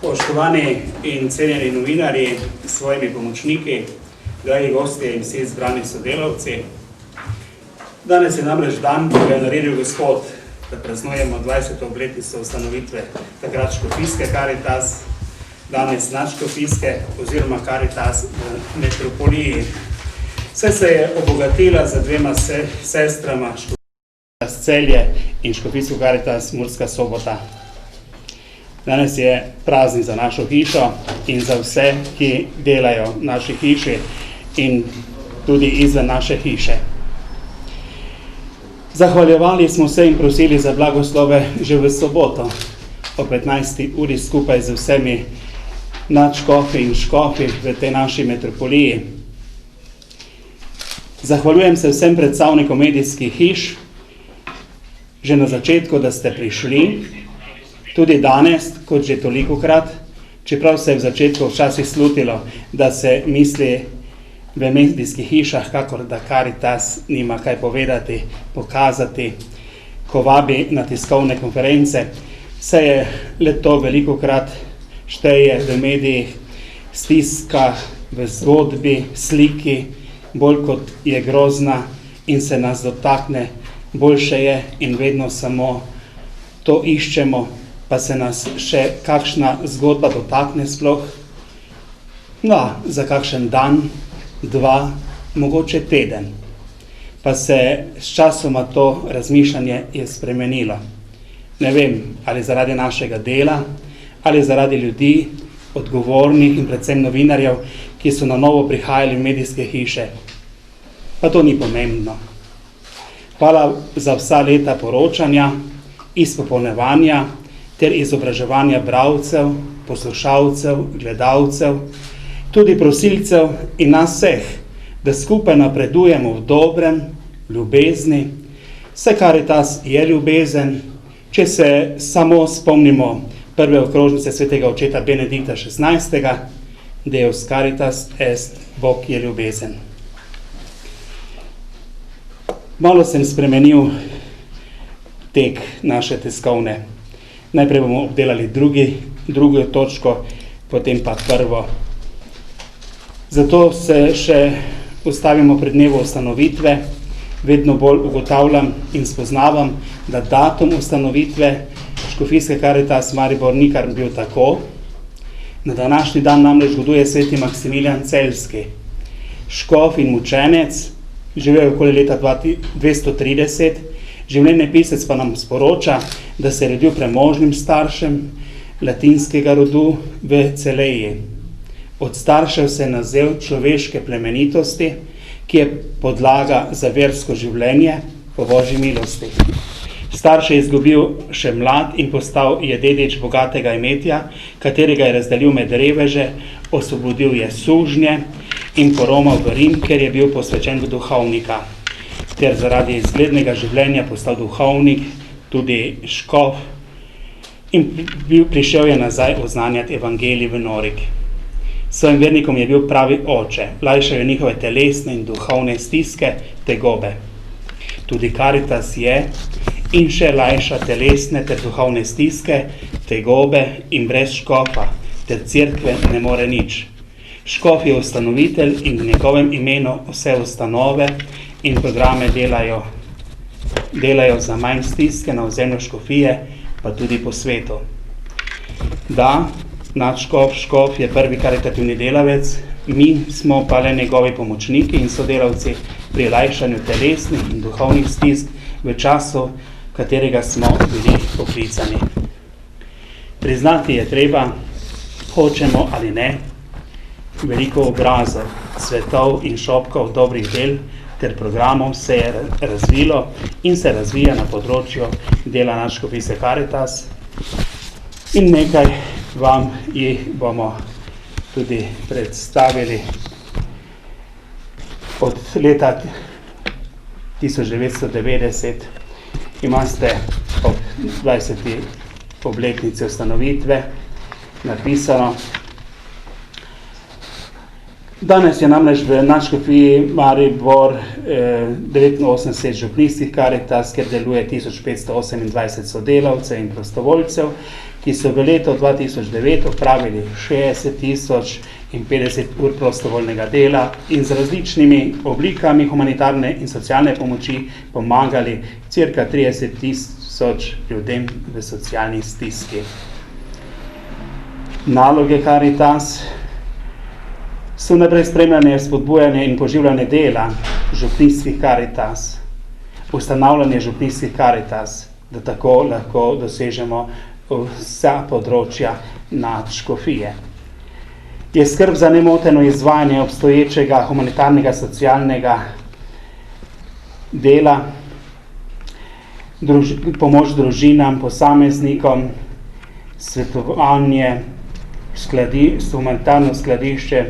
Poštovani in cenjeni novinarji, svojimi pomočniki, dragi gostje in vsi izbrani sodelavci. Danes je namreč dan, ki ga je naredil Gospod, da praznujemo 20. obletnico ustanovitve takrat Škofijske Karitas, danes nadškofijske oziroma Karitas v metropoliji. Vse se je obogatila za dvema sestrama Škofijska Celje in Škofijsko Karitas Murska Sobota. Danes je praznik za našo hišo in za vse, ki delajo v naši hiši in tudi izven naše hiše. Zahvaljevali smo se in prosili za blagoslove že v soboto o 15. uri skupaj z vsemi nadškofi in škofi v tej naši metropoliji. Zahvaljujem se vsem predstavnikom medijskih hiš že na začetku, da ste prišli. Tudi danes, kot že tolikokrat, čeprav se je v začetku včasih slutilo, da se misli v medijskih hišah, kakor da Karitas nima kaj povedati, pokazati, ko vabi na tiskovne konference. Vse je le to velikokrat šteje v medijih, stiska v zgodbi, sliki, bolj kot je grozna in se nas dotakne, boljše je in vedno samo to iščemo, pa se nas še kakšna zgodba dotakne sploh. No, za kakšen dan, dva, mogoče teden. Pa se s časoma to razmišljanje je spremenilo. Ne vem, ali zaradi našega dela, ali zaradi ljudi, odgovornih in predvsem novinarjev, ki so na novo prihajali v medijske hiše. Pa to ni pomembno. Hvala za vsa leta poročanja, izpopolnjevanja ter izobraževanja bralcev, poslušalcev, gledalcev, tudi prosilcev in nas vseh, da skupaj napredujemo v dobrem, ljubezni. Vse Karitas je ljubezen. Če se samo spomnimo prve okrožnice svetega očeta Benedikta XVI, Deus Caritas est, Bog je ljubezen. Malo sem spremenil tek naše tiskovne. Najprej bomo obdelali drugo točko, potem pa prvo. Zato se še ustavimo pred dnevu ustanovitve. Vedno bolj ugotavljam in spoznavam, da datum ustanovitve Škofijske Karitas Maribor ni kar bil tako. Na današnji dan namreč goduje sveti Maksimilijan Celjski, škof in mučenec, živel okoli leta 230, življenjepisec pa nam sporoča, da se je rodil premožnim staršem latinskega rodu v Celeji. Od staršev se je nazel človeške plemenitosti, ki je podlaga za versko življenje po Božji milosti. Starše je izgubil še mlad in postal je dedič bogatega imetja, katerega je razdelil med reveže, osvobodil je sužnje in poromal v Rim, ker je bil posvečen v duhovnika, ter zaradi izglednega življenja postal duhovnik, tudi škof, in prišel je nazaj oznanjati evangelij v Norik. Svojim vernikom je bil pravi oče, lajšal je njihove telesne in duhovne stiske, tegobe. Tudi Karitas je in še lajša telesne ter duhovne stiske, tegobe in brez škofa ter cerkve ne more nič. Škof je ustanovitelj in v njegovem imenu vse ustanove in programe delajo za manj stiske na ozemlju škofije, pa tudi po svetu. Da, nadškof, škof je prvi karitativni delavec, mi smo pa le njegovi pomočniki in sodelavci pri lajšanju telesnih in duhovnih stisk v času, katerega smo bili poklicani. Priznati je treba, hočemo ali ne, veliko obrazov, svetov in šopkov dobrih del ter programov se je razvilo in se razvija na področju dela nadškofijske Karitas in nekaj vam jih bomo tudi predstavili. Od leta 1990 imate ob 20. obletnici ustanovitve napisano. Danes je namreč v nadškofiji Maribor 89 župnijskih Karitas, kjer deluje 1528 sodelavcev in prostovoljcev, ki so v letu 2009 opravili 60,050 ur prostovoljnega dela in z različnimi oblikami humanitarne in socialne pomoči pomagali cirka 30,000 ljudem v socialni stiski. Naloge Caritas so naprej spremljanje, spodbujanje in poživljanje dela župnijskih Caritas, ustanavljanje župnijskih Caritas, da tako lahko dosežemo vsa področja nadškofije. Je skrb za nemoteno izvajanje obstoječega humanitarnega socialnega dela, pomoč družinam, posameznikom, svetovanje, humanitarno skladišče,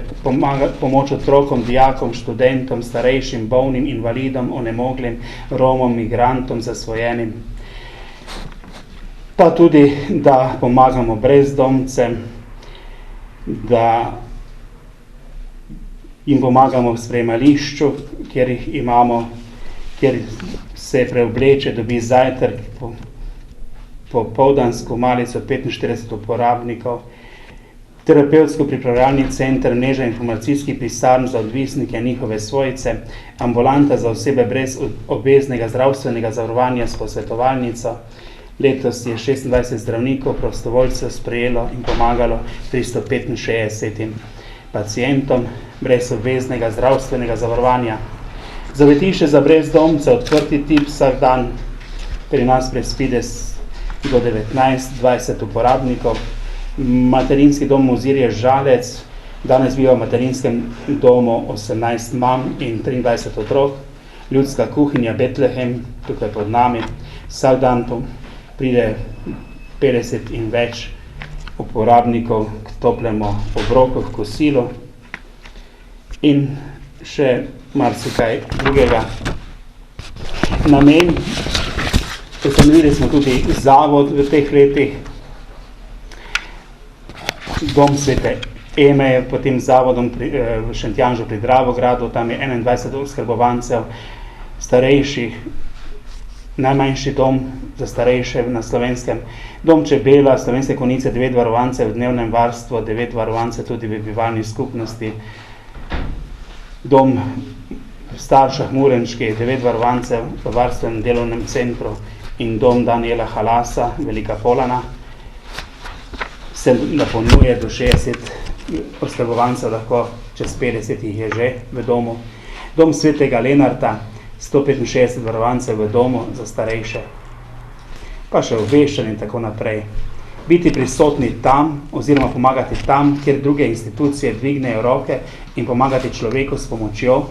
pomoč otrokom, dijakom, študentom, starejšim, bolnim, invalidom, onemoglim, Romom, migrantom, zasvojenim. Pa tudi, da pomagamo brezdomcem, da jim pomagamo v sprejemališču, kjer jih imamo, kjer se preobleče, dobi zajtrk, popoldansko malico 45 uporabnikov, terapevtsko pripravljalni center, mreža informacijskih pisarn za odvisnike, njihove svojce, ambulanta za osebe brez obveznega zdravstvenega zavarovanja s posvetovalnico. Letos je 26 zdravnikov prostovoljcev sprejelo in pomagalo 365 pacientom brez obveznega zdravstvenega zavarovanja. Zavetišče za brezdomce, odprti tip vsak dan, pri nas prespi do 19-20 uporabnikov. Materinski dom Mozirje Žalec, danes biva v materinskem domu 18 mam in 23 otrok. Ljudska kuhinja Betlehem, tukaj pod nami, vsak dan pride 50 in več uporabnikov k toplemu obroku, k kosilu in še marsikaj drugega. Namen, ustanovili smo tudi zavod v teh letih, Dom Svete Eme je pod tem zavodom v Šentjanžu pri Dravogradu, tam je 21 oskrbovancev starejših, najmanjši dom za starejše na Slovenskem, Dom Čebela, Slovenske Konjice, 9 varovancev v dnevnem varstvu, 9 varovancev tudi v bivalni skupnosti, Dom v Staršah Murenški, 9 varovancev v varstvenem delovnem centru in Dom Daniela Halasa, Velika Polana, se napolnjuje do 60 oskrbovancev, lahko čez 50 jih je že v domu. Dom Svetega Lenarta, 165 varovancev v domu za starejše, pa še obveščanje in tako naprej. Biti prisotni tam oziroma pomagati tam, kjer druge institucije dvignejo roke in pomagati človeku s pomočjo,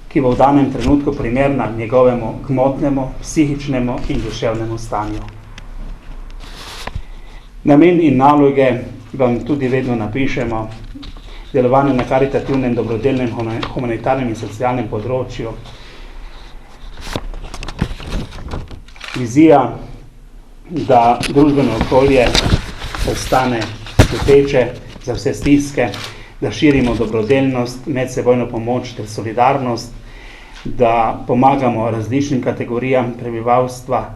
ki bo v danem trenutku primerna njegovemu gmotnemu, psihičnemu in duševnemu stanju. Namen in naloge vam tudi vedno napišemo, delovanje na karitativnem, dobrodelnem, humanitarnem in socialnem področju. Vizija, da družbeno okolje ostane sveteče za vse stiske, da širimo dobrodelnost, medsebojno pomoč ter solidarnost, da pomagamo različnim kategorijam prebivalstva,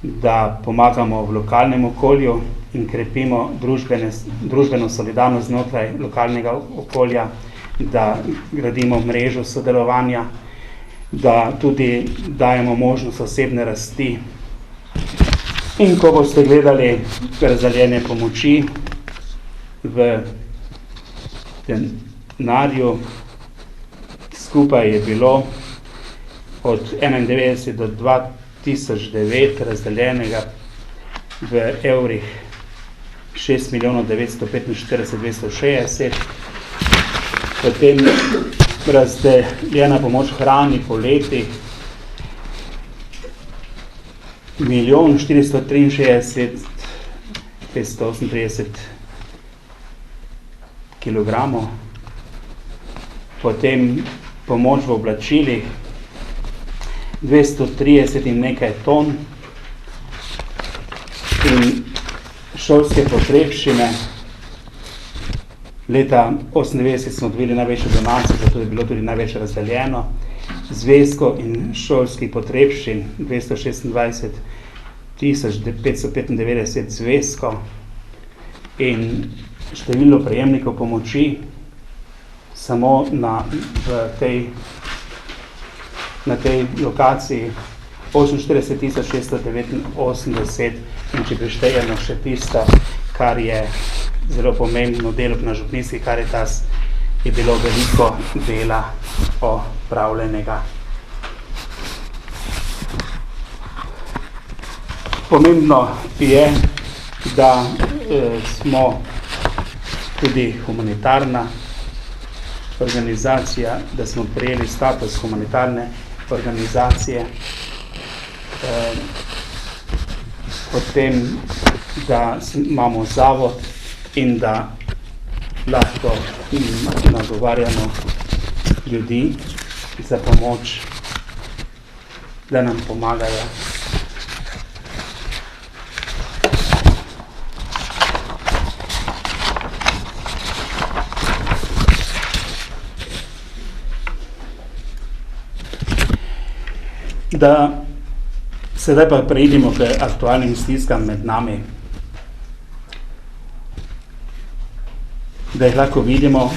da pomagamo v lokalnem okolju in krepimo družbeno solidarnost znotraj lokalnega okolja, da gradimo mrežo sodelovanja, da tudi dajemo možnost osebne rasti. In ko boste gledali razdeljene pomoči v denarju, skupaj je bilo od 91 do 2009 razdeljenega v evrih 6 milijonov 945 260, potem razdeljena pomoč hrani po letih 1 463 538 kilogramov, potem pomoč v oblačilih 230 in nekaj ton in šolske potrebščine. Leta 1998 smo dobili največjo donacijo, zato je bilo tudi največ razdeljeno. Zvezkov in šolskih potrebščin 226 595 zvezkov, in število prejemnikov pomoči samo na tej lokaciji 48,689, in če prištejemo še tisto, kar je zelo pomembno delo na župnijski Karitas, je bilo veliko dela opravljenega. Pomembno je, da smo tudi humanitarna organizacija, da smo prejeli status humanitarne organizacije, potem, da imamo zavod in da lahko nagovarjamo ljudi za pomoč, da nam pomagajo. Da sedaj pa preidimo k aktualnim stiskam med nami, da jih lahko vidimo,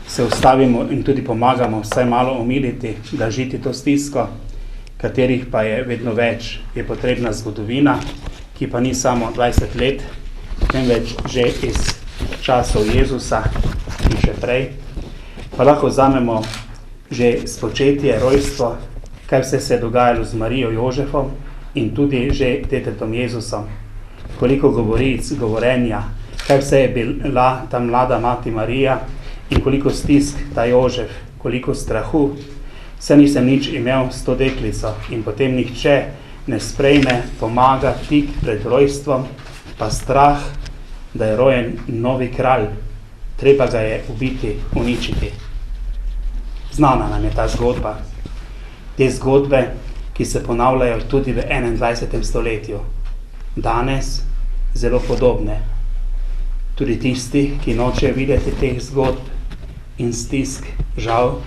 se ustavimo in tudi pomagamo vsaj malo omiliti, da žiti to stisko, katerih pa je vedno več. Je potrebna zgodovina, ki pa ni samo 20 let, temveč že iz časov Jezusa in še prej. Pa lahko vzamemo že spočetje, rojstvo, kaj vse se je dogajalo z Marijo Jožefom in tudi že detetom Jezusom. Koliko govoric, govorenja, kaj vse je bila ta mlada mati Marija in koliko stisk ta Jožef, koliko strahu. Vse nisem nič imel s to deklico in potem nihče ne sprejme, pomaga tik pred rojstvom, pa strah, da je rojen novi kralj. Treba ga je ubiti, uničiti. Znana nam je ta zgodba. Te zgodbe, ki se ponavljajo tudi v 21. stoletju. Danes zelo podobne. Tudi tisti, ki nočejo videti teh zgodb in stisk, žal,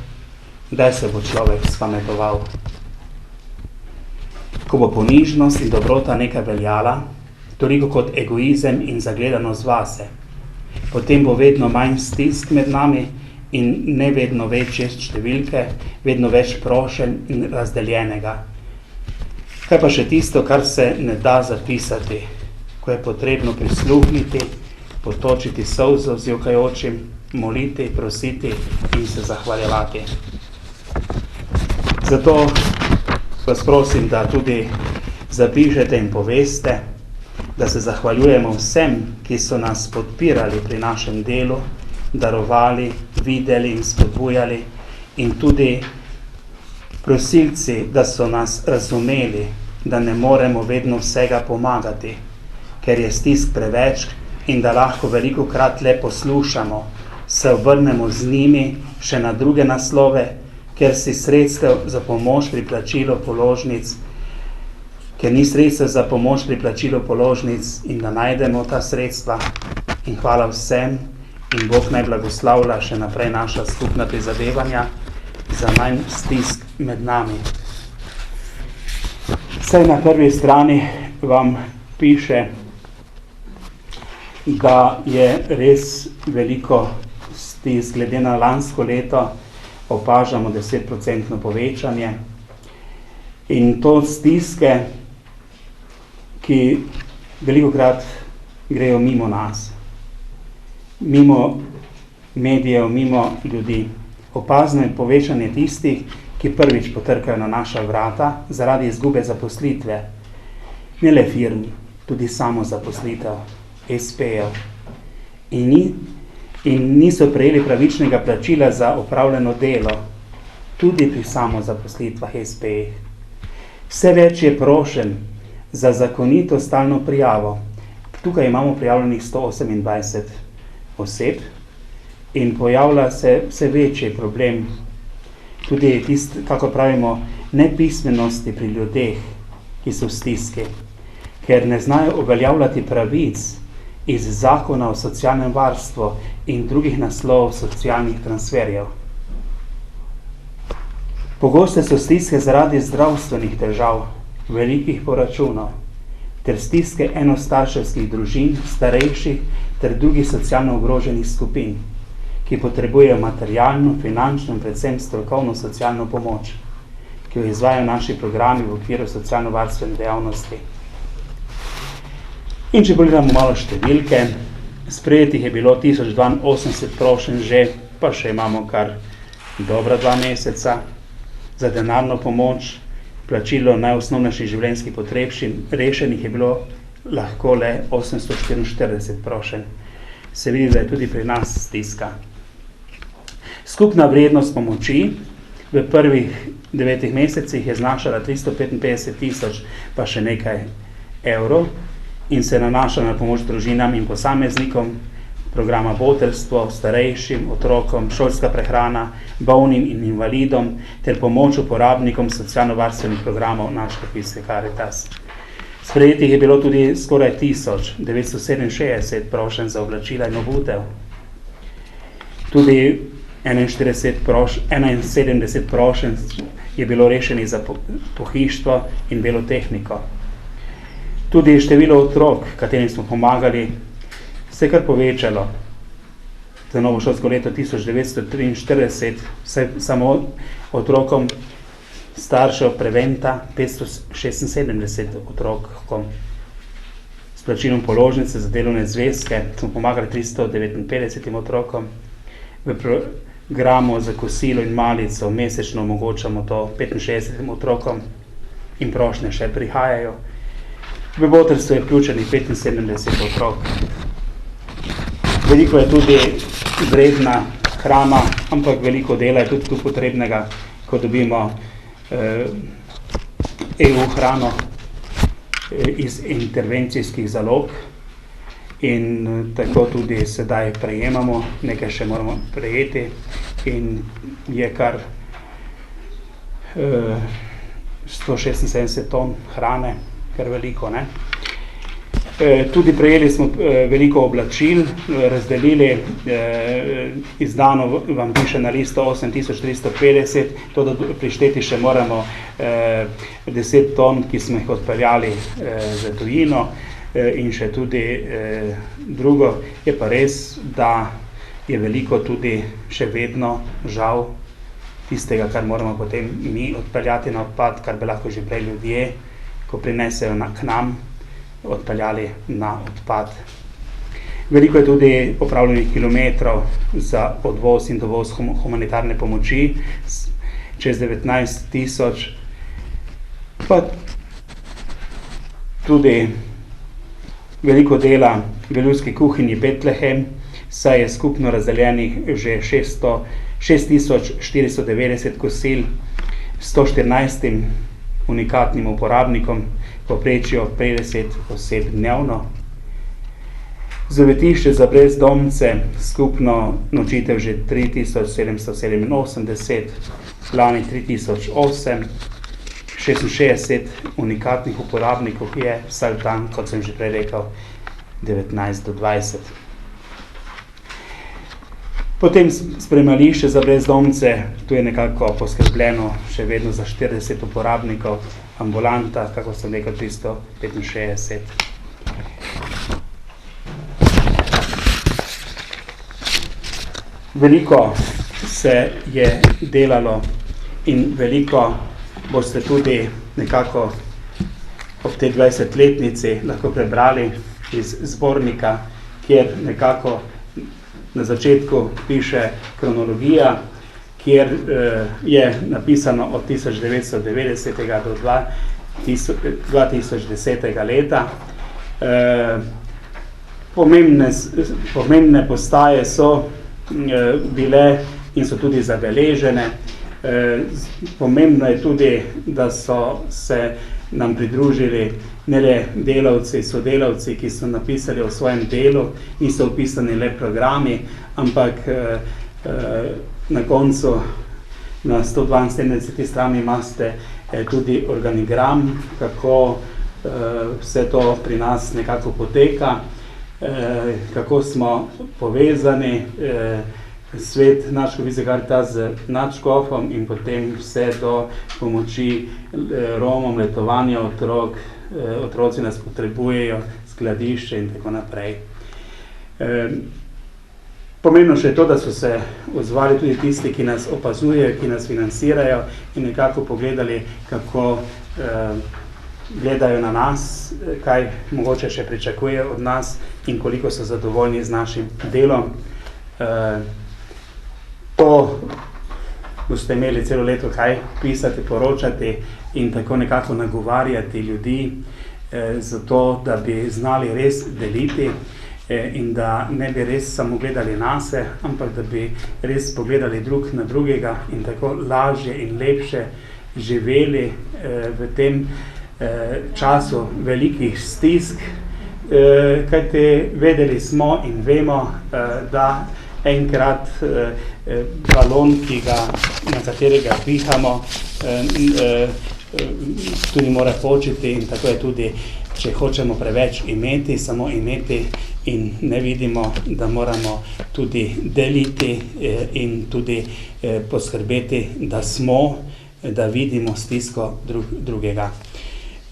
kdaj se bo človek spametoval. Ko bo ponižnost in dobrota nekaj veljala, toliko kot egoizem in zagledanost vase, potem bo vedno manj stisk med nami in ne vedno večje številke, vedno več prošenj in razdeljenega. Kaj pa še tisto, kar se ne da zapisati, ko je potrebno prisluhniti, potočiti solzo z jokajočim, moliti, prositi in se zahvaljevati. Zato vas prosim, da tudi zapišete in poveste, da se zahvaljujemo vsem, ki so nas podpirali pri našem delu, darovali, videli in spodbujali, in tudi prosilci, da so nas razumeli, da ne moremo vedno vsega pomagati, ker je stisk preveč in da lahko velikokrat le poslušamo, se obrnemo z njimi še na druge naslove, ker si sredstev za pomoč pri plačilu položnic, ker ni sredstev za pomoč pri plačilu položnic in da najdemo ta sredstva. In hvala vsem in Bog naj blagoslavlja še naprej naša skupna prizadevanja za manj stisk med nami. Vsaj na prvi strani vam piše, da je res veliko stisk, glede na lansko leto opažamo 10% povečanje. In to stiske, ki velikokrat grejo mimo nas, mimo medijev, mimo ljudi. Opazno je povečanje tistih, ki prvič potrkajo na naša vrata zaradi izgube zaposlitve. Ne le firm, tudi samozaposlitev, SP-jev. In niso prejeli pravičnega plačila za opravljeno delo, tudi pri samozaposlitvah, SP-jih. Vse več je prošenj za zakonito stalno prijavo. Tukaj imamo prijavljenih 128 oseb in pojavlja se vse večji problem, tudi kako pravimo, nepismenosti pri ljudeh, ki so v stiski, ker ne znajo uveljavljati pravic iz zakona o socialnem varstvu in drugih naslovov socialnih transferjev. Pogoste so stiske zaradi zdravstvenih težav, velikih poračunov, ter stiske enostarševskih družin, starejših ter drugih socialno ogroženih skupin, ki potrebujejo materialno, finančno in predvsem strokovno socialno pomoč, ki jo izvajajo naši programi v okviru socialno-varstvene dejavnosti. In če pogledamo malo številke, sprejetih je bilo 1082 prošenj že, pa še imamo kar dobra 2 meseca za denarno pomoč, plačilo najosnovnejših življenjskih potrebščin, rešenih je bilo lahko le 844 prošenj. Se vidi, da je tudi pri nas stiska. Skupna vrednost pomoči v prvih 9 mesecih je znašala 355 000 pa še nekaj evrov in se nanaša na pomoč družinam in posameznikom, programa botrstvo, starejšim, otrokom, šolska prehrana, bolnim in invalidom ter pomoč uporabnikom socialno-varstvenih programov naše škofijske Karitas. Sprejetih je bilo tudi skoraj 1967 prošenj za oblačila in obutev. Tudi 71 prošenj je bilo rešenih za pohištvo in belo tehniko. Tudi število otrok, katerim smo pomagali, se je kar povečalo. Za novo šolsko leto 1943 samo otrokom staršev Preventa 576 otrokom. S plačilom položnice za delovne zvezke smo pomagali 359 otrokom. V programu za kosilo in malico mesečno omogočamo to 65 otrokom in prošnje še prihajajo. V botrstvo je vključenih 75 otrok. Veliko je tudi vredna hrana, ampak veliko dela je tudi tu potrebnega, ko dobimo EU hrano iz intervencijskih zalog in tako tudi sedaj prejemamo, nekaj še moramo prejeti in je kar 176 ton hrane, kar veliko, ne? Tudi prejeli smo veliko oblačil, razdelili, izdano vam piše na listo 8350, to da prišteti še moramo 10 ton, ki smo jih odpeljali za tujino in še tudi drugo. Je pa res, da je veliko tudi še vedno žal tistega, kar moramo potem mi odpeljati na odpad, kar bi lahko že prej ljudje, ko prinesejo k nam, odpeljali na odpad. Veliko je tudi opravljenih kilometrov za odvoz in dovoz humanitarne pomoči, čez 19 000, pa tudi veliko dela v ljudski kuhinji Betlehem, saj je skupno razdeljenih že 6490 kosil 114 unikatnim uporabnikom, povprečijo 50 oseb dnevno. Zavetišče za brezdomce, skupno nočitev že 3787, lani 3008, 66 unikatnih uporabnikov je vsak dan, kot sem že prej rekel, 19 do 20. Potem spremališče za brezdomce, tu je nekako poskrbljeno še vedno za 40 uporabnikov, ambulanta, kako sem rekel, 365. Veliko se je delalo in veliko boste tudi nekako ob tej 20-letnici lahko prebrali iz zbornika, kjer nekako na začetku piše kronologija, kjer je napisano od 1990 do 2010 leta. Pomembne postaje so bile in so tudi zabeležene. Pomembno je tudi, da so se nam pridružili ne le delavci, sodelavci, ki so napisali o svojem delu, niso opisani le programi, ampak na koncu na 172 strani imate tudi organigram, kako vse to pri nas nekako poteka, kako smo povezani, svet naš škofijske Karitas z nadškofom in potem vse do pomoči Romom, letovanja otrok, otroci nas potrebujejo, skladišče in tako naprej. Pomembno še je to, da so se odzvali tudi tisti, ki nas opazujejo, ki nas financirajo in nekako pogledali, kako gledajo na nas, kaj mogoče še pričakujejo od nas in koliko so zadovoljni z našim delom. To boste imeli celo leto kaj pisati, poročati in tako nekako nagovarjati ljudi, zato da bi znali res deliti in da ne bi res samo gledali nase, ampak da bi res pogledali drug na drugega in tako lažje in lepše živeli v tem času velikih stisk, kajti vedeli smo in vemo, da enkrat balon, na katerega pihamo, tudi mora početi in tako je tudi, če hočemo preveč imeti, samo imeti in ne vidimo, da moramo tudi deliti in tudi poskrbeti, da smo, da vidimo stisko drugega.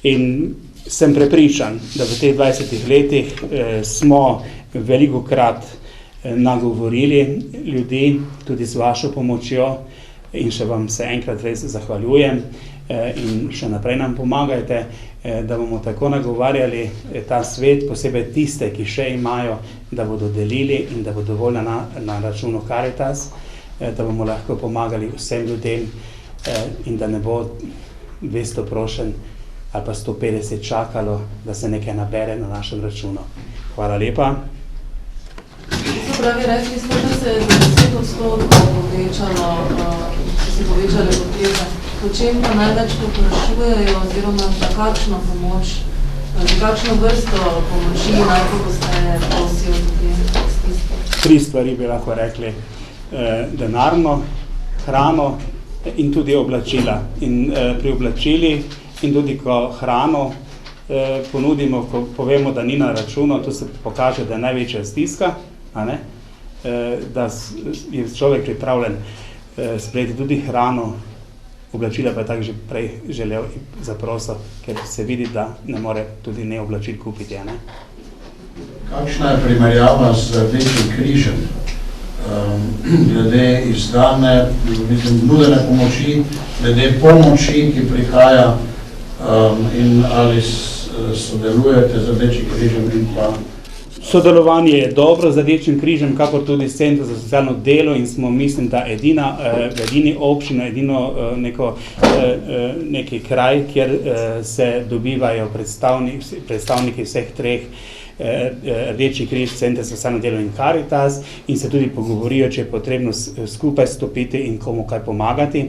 In sem prepričan, da v teh 20 letih smo velikokrat nagovorili ljudi, tudi z vašo pomočjo in še vam se enkrat res zahvaljujem in še naprej nam pomagajte, da bomo tako nagovarjali ta svet, posebej tiste, ki še imajo, da bodo delili in da bo dovolj na računu Caritas, da bomo lahko pomagali vsem ljudem in da ne bo 200 prošenj ali pa 150 čakalo, da se nekaj nabere na našem računu. Hvala lepa. Se pravi, rekli ste, da se je 10% povečalo, so se povečale potrebe. Po čem pa največ poprašujejo oziroma za kakšno pomoč, za kakšno vrsto pomoči najpogosteje prosijo ljudje? 3 stvari bi lahko rekli. Denarno, hrano in tudi oblačila. In pri oblačili in tudi ko hrano ponudimo, ko povemo, da ni na računu, to se pokaže, da je največja stiska, da je človek pripravljen sprejeti tudi hrano, oblačila pa je tako že prej želel zaprosil, ker se vidi, da ne more tudi ne oblačil kupiti. Kakšna je primerjava z Rdečim križem? Glede izdane, nudene pomoči, glede pomoči, ki prihaja in ali sodelujete z Rdečim križem in pa... Sodelovanje je dobro z Rdečim križem, kakor tudi s Centrom za socialno delo in smo, mislim, da edini občina, edino neki kraj, kjer se dobivajo predstavniki vseh 3 Rdeči križ, Center za socialno delo in Caritas in se tudi pogovorijo, če je potrebno skupaj stopiti in komu kaj pomagati.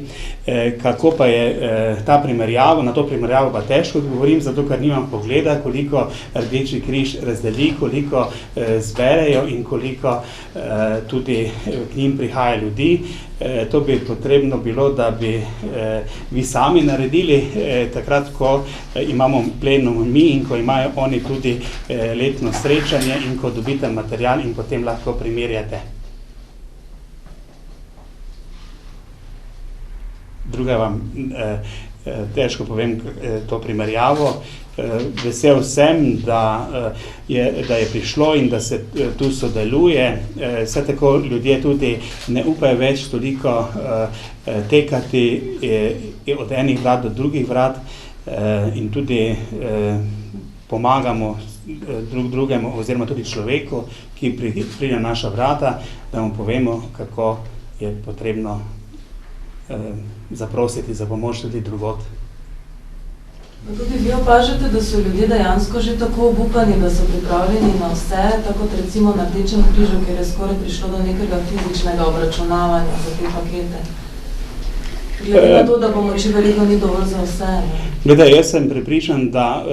Kako pa je ta primerjava, na to primerjavo pa težko odgovorim, zato ker nimam pogleda, koliko Rdeči križ razdeli, koliko zberejo in koliko tudi k njim prihaja ljudi. To bi potrebno bilo, da bi vi sami naredili takrat, ko imamo plenum mi in ko imajo oni tudi letno srečanje in ko dobite material in potem lahko primerjate. Druga vam težko povem to primerjavo. Vesel sem, da je prišlo in da se tu sodeluje. Vse tako ljudje tudi ne upajo več toliko tekati od enih vrat do drugih vrat in tudi pomagamo drug drugemu oziroma tudi človeku, ki pride na naša vrata, da mu povemo, kako je potrebno zaprositi za pomoč tudi drugod. Tudi vi opažate, da so ljudje dejansko že tako obupani, da so pripravljeni na vse, tako kot recimo na Rdečem križu, kjer je skoraj prišlo do nekega fizičnega obračunavanja za te pakete. Glede na to, da pomoči veliko ni dovolj za vse. Gledaj, jaz sem prepričan, da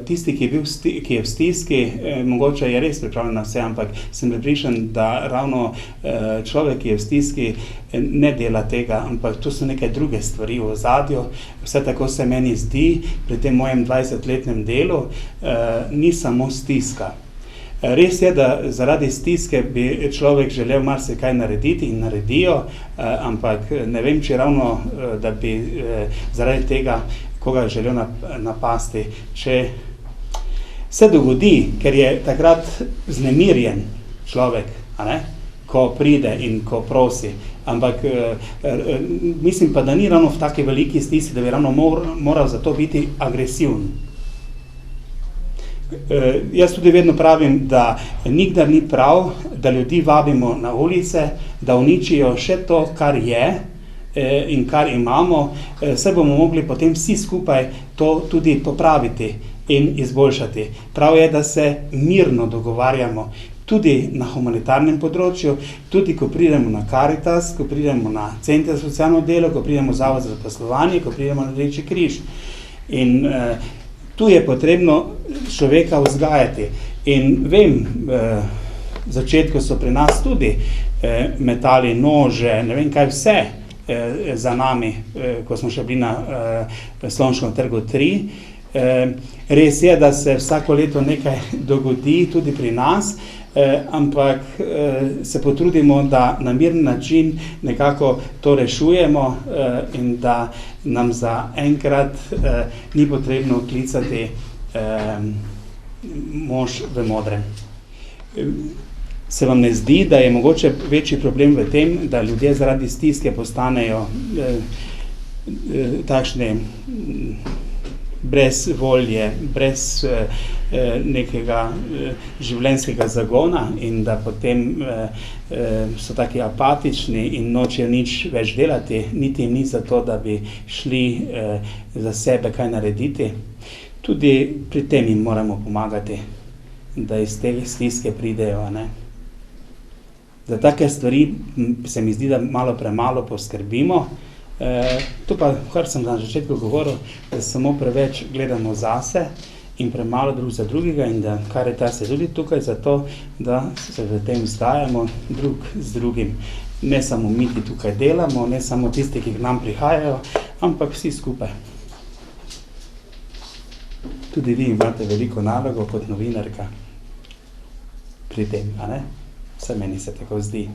tisti, ki je v stiski, mogoče je res pripravljen na vse, ampak sem prepričan, da ravno človek, ki je v stiski, ne dela tega, ampak to so neke druge stvari v ozadju. Vse tako se meni zdi, pri tem mojem 20-letnem delu, ni samo stiska. Res je, da zaradi stiske bi človek želel marsikaj narediti in naredijo, ampak ne vem, če ravno, da bi zaradi tega koga želel napasti. Če se dogodi, ker je takrat vznemirjen človek, a ne, ko pride in ko prosi. Ampak mislim pa, da ni ravno v taki veliki stiski, da bi ravno moral za to biti agresiven. Jaz tudi vedno pravim, da nikdar ni prav, da ljudi vabimo na ulice, da uničijo še to, kar je in kar imamo, se bomo mogli potem vsi skupaj to tudi popraviti in izboljšati. Prav je, da se mirno dogovarjamo, tudi na humanitarnem področju, tudi ko pridemo na Karitas, ko pridemo na Center za socialno delo, ko pridemo v Zavod za zaposlovanje, ko pridemo na Rdeči križ. In tu je potrebno človeka vzgajati. In vem, v začetku so pri nas tudi metali nože, ne vem kaj vse za nami, ko smo še bili na Slonškem trgu 3. Res je, da se vsako leto nekaj dogodi tudi pri nas, ampak se potrudimo, da na miren način nekako to rešujemo in da nam za enkrat ni potrebno klicati mož v modrem. Se vam ne zdi, da je mogoče večji problem v tem, da ljudje zaradi stiske postanejo takšne brez volje, brez nekega življenjskega zagona in da potem so taki apatični in nočejo nič več delati, niti ni za to, da bi šli za sebe kaj narediti. Tudi pri tem jim moramo pomagati, da iz te stiske pridejo, ne. Za take stvari se mi zdi, da malo premalo poskrbimo. To pa, kar sem na začetku govoril, da samo preveč gledamo zase in premalo drug za drugega in da Karitas je tudi tukaj zato, da se v tem vzgajamo drug z drugim. Ne samo mi, ki tukaj delamo, ne samo tisti, ki k nam prihajajo, ampak vsi skupaj. Tudi vi imate veliko nalogo kot novinarka pri tem, a ne? Vse meni se tako zdi.